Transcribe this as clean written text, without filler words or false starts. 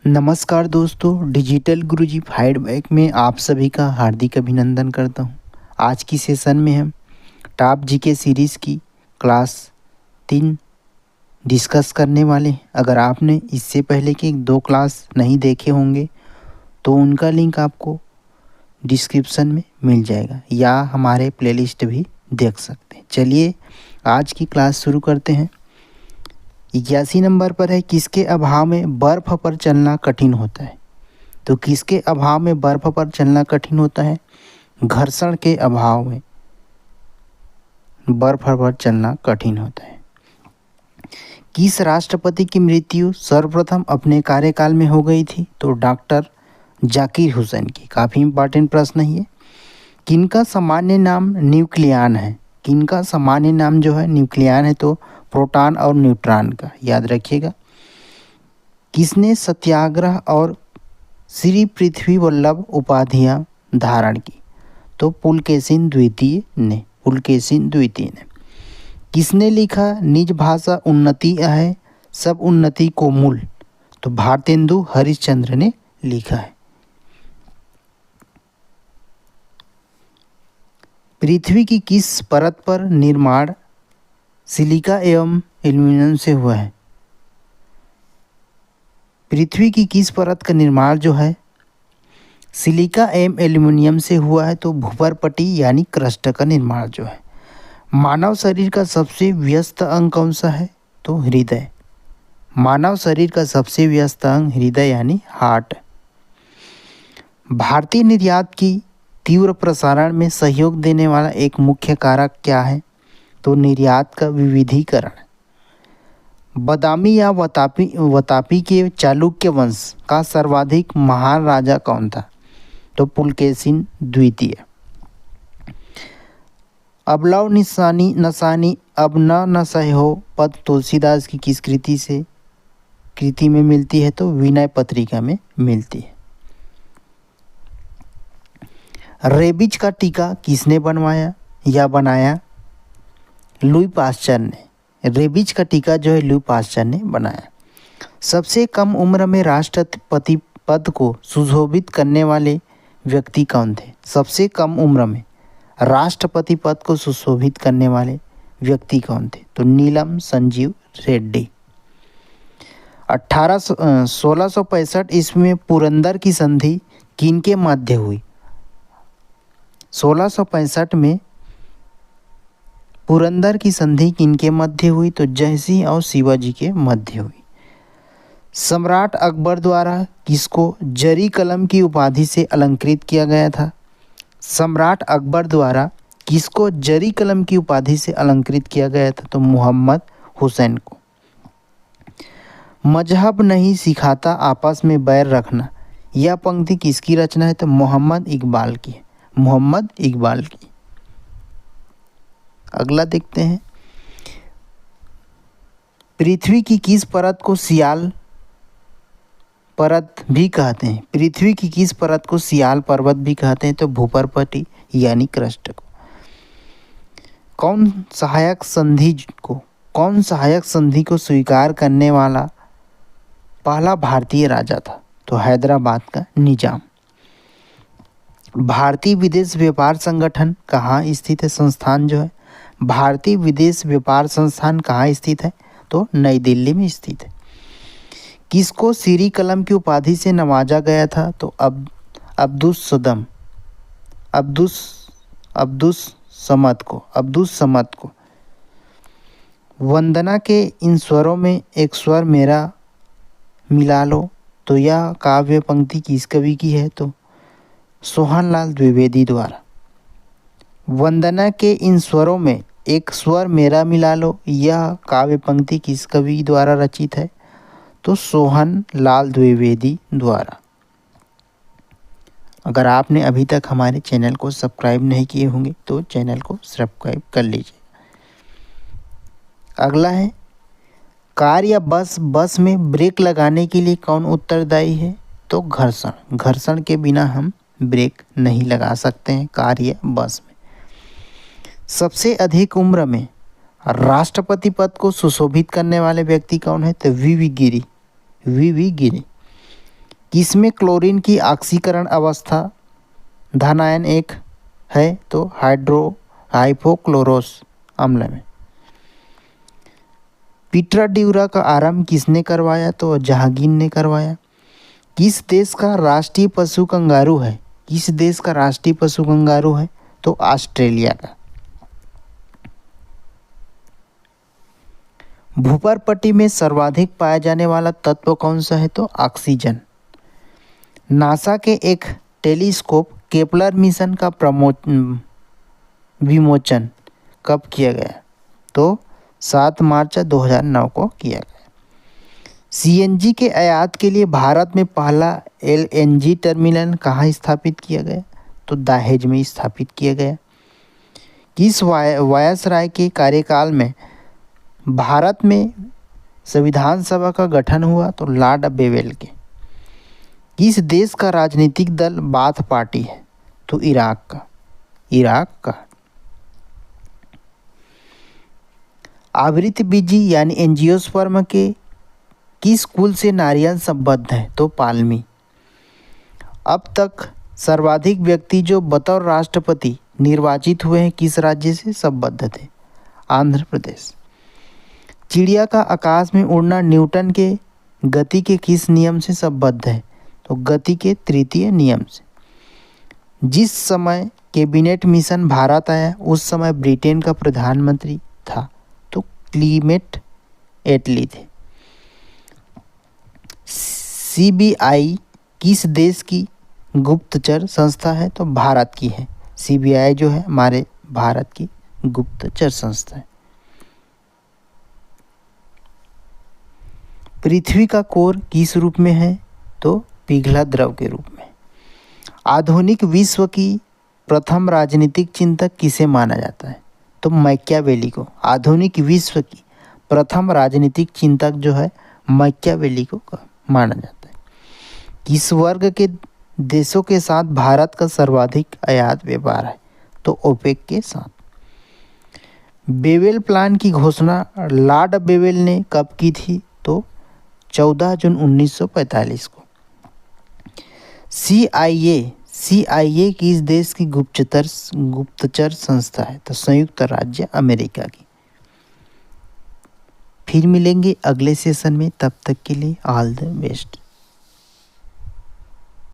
नमस्कार दोस्तों, डिजिटल गुरुजी फीडबैक में आप सभी का हार्दिक अभिनंदन करता हूं। आज की सेशन में हम टॉप जीके सीरीज़ की क्लास 3 डिस्कस करने वाले हैं। अगर आपने इससे पहले के 2 क्लास नहीं देखे होंगे तो उनका लिंक आपको डिस्क्रिप्शन में मिल जाएगा या हमारे प्लेलिस्ट भी देख सकते हैं। चलिए आज की क्लास शुरू करते हैं। 81 नंबर पर है, किसके अभाव में बर्फ़ पर चलना कठिन होता है। तो किसके अभाव में बर्फ़ पर चलना कठिन होता है? घर्षण के अभाव में बर्फ़ पर चलना कठिन होता है। किस राष्ट्रपति की मृत्यु सर्वप्रथम अपने कार्यकाल में हो गई थी? तो डॉक्टर जाकिर हुसैन की। काफ़ी इंपॉर्टेंट प्रश्न है ये। किनका सामान्य नाम न्यूक्लियन है? किनका सामान्य नाम जो है न्यूक्लियन है? तो प्रोटॉन और न्यूट्रॉन का, याद रखिएगा। किसने सत्याग्रह और श्री पृथ्वी वल्लभ उपाधियां धारण की? तो पुलकेशिन द्वितीय ने। पुलकेशिन द्वितीय ने। किसने लिखा निज भाषा उन्नति है सब उन्नति को मूल? तो भारतेंदु हरिश्चंद्र ने लिखा है। पृथ्वी की किस परत पर निर्माण सिलिका एवं एल्यूमिनियम से हुआ है? पृथ्वी की किस परत का निर्माण जो है सिलिका एवं एल्यूमिनियम से हुआ है? तो भूपरपट्टी यानी क्रस्ट का निर्माण जो है। मानव शरीर का सबसे व्यस्त अंग कौन सा है? तो हृदय। मानव शरीर का सबसे व्यस्त अंग हृदय यानी हार्ट। भारतीय निर्यात की तीव्र प्रसारण में सहयोग देने वाला एक मुख्य कारक क्या है? तो निर्यात का विविधीकरण। बदामी या वतापी के चालुक्य वंश का सर्वाधिक महान राजा कौन था? तो पुलकेशिन द्वितीय। अबलव नसानी अब न नसह हो पद तुलसीदास की किस कृति में मिलती है? तो विनय पत्रिका में मिलती है। रेबीज का टीका किसने बनवाया या बनाया? लुई पास्चर ने। रेबीज का टीका जो है लुई पास्चर ने बनाया। सबसे कम उम्र में राष्ट्रपति पद को सुशोभित करने वाले व्यक्ति कौन थे? सबसे कम उम्र में राष्ट्रपति पद को सुशोभित करने वाले व्यक्ति कौन थे? तो नीलम संजीव रेड्डी। 1665 ईस्वी में पुरंदर की संधि किनके मध्य हुई? 1665 में पुरंदर की संधि किनके मध्य हुई? तो जयसिंह और शिवाजी के मध्य हुई। सम्राट अकबर द्वारा किसको जरी कलम की उपाधि से अलंकृत किया गया था? सम्राट अकबर द्वारा किसको जरी कलम की उपाधि से अलंकृत किया गया था? तो मोहम्मद हुसैन को। मजहब नहीं सिखाता आपस में बैर रखना, यह पंक्ति किसकी रचना है? तो मोहम्मद इकबाल की है। मोहम्मद इकबाल की। अगला देखते हैं। पृथ्वी की किस परत को सियाल परत भी कहते हैं? पृथ्वी की किस परत को सियाल पर्वत भी कहते हैं? तो भूपरपट्टी यानी क्रस्ट को। कौन सहायक संधि को स्वीकार करने वाला पहला भारतीय राजा था? तो हैदराबाद का निजाम। भारतीय विदेश व्यापार संगठन कहाँ स्थित है? संस्थान जो है भारतीय विदेश व्यापार संस्थान कहाँ स्थित है? तो नई दिल्ली में स्थित है। किसको सीरी कलम की उपाधि से नवाजा गया था? तो अब्दुस समद को। वंदना के इन स्वरों में एक स्वर मेरा मिला लो, तो यह काव्य पंक्ति किस कवि की है? तो सोहनलाल द्विवेदी द्वारा। वंदना के इन स्वरों में एक स्वर मेरा मिला लो, यह काव्य पंक्ति किस कवि द्वारा रचित है? तो सोहनलाल द्विवेदी द्वारा। अगर आपने अभी तक हमारे चैनल को सब्सक्राइब नहीं किए होंगे तो चैनल को सब्सक्राइब कर लीजिए। अगला है, कार या बस में ब्रेक लगाने के लिए कौन उत्तरदायी है? तो घर्षण। घर्षण के बिना हम ब्रेक नहीं लगा सकते हैं कार या बस में। सबसे अधिक उम्र में राष्ट्रपति पद को सुशोभित करने वाले व्यक्ति कौन है? तो वीवी गिरी। किसमें क्लोरीन की ऑक्सीकरण अवस्था धनायन 1 है? तो हाइपोक्लोरोस अम्ल में। पीटरा ड्यूरा का आरंभ किसने करवाया? तो जहांगीर ने करवाया। किस देश का राष्ट्रीय पशु कंगारू है? किस देश का राष्ट्रीय पशु कंगारू है? तो ऑस्ट्रेलिया का। भूपर पट्टी में सर्वाधिक पाया जाने वाला तत्व कौन सा है? तो ऑक्सीजन। नासा के एक टेलीस्कोप केपलर मिशन का विमोचन कब किया गया? तो 7 मार्च 2009 को किया गया। सीएनजी के आयात के लिए भारत में पहला एलएनजी टर्मिनल कहाँ स्थापित किया गया? तो दहेज में स्थापित किया गया। किस वायसराय के कार्यकाल में भारत में संविधान सभा का गठन हुआ? तो लॉर्ड बेवेल के। किस देश का राजनीतिक दल बाथ पार्टी है? तो इराक का। आवृतबीजी यानी एंजियोस्पर्म के किस कुल से नारियल संबद्ध है? तो पालमी। अब तक सर्वाधिक व्यक्ति जो बतौर राष्ट्रपति निर्वाचित हुए हैं किस राज्य से संबद्ध थे? आंध्र प्रदेश। चिड़िया का आकाश में उड़ना न्यूटन के गति के किस नियम से संबद्ध है? तो गति के तृतीय नियम से। जिस समय कैबिनेट मिशन भारत आया उस समय ब्रिटेन का प्रधानमंत्री था? तो क्लीमेट एटली थे। सीबीआई किस देश की गुप्तचर संस्था है? तो भारत की है। सीबीआई जो है हमारे भारत की गुप्तचर संस्था है। पृथ्वी का कोर किस रूप में है? तो पिघला द्रव के रूप में। आधुनिक विश्व की प्रथम राजनीतिक चिंतक किसे माना जाता है? तो मैकियावेली को। आधुनिक विश्व की प्रथम राजनीतिक चिंतक जो है मैकियावेली को माना जाता है। किस वर्ग के देशों के साथ भारत का सर्वाधिक आयात व्यापार है? तो ओपेक के साथ। बेवेल प्लान की घोषणा लॉर्ड बेवेल ने कब की थी? तो 14 जून 1945 को। सीआईए किस देश की गुप्तचर संस्था है? तो संयुक्त राज्य अमेरिका की। फिर मिलेंगे अगले सेशन में, तब तक के लिए ऑल द बेस्ट।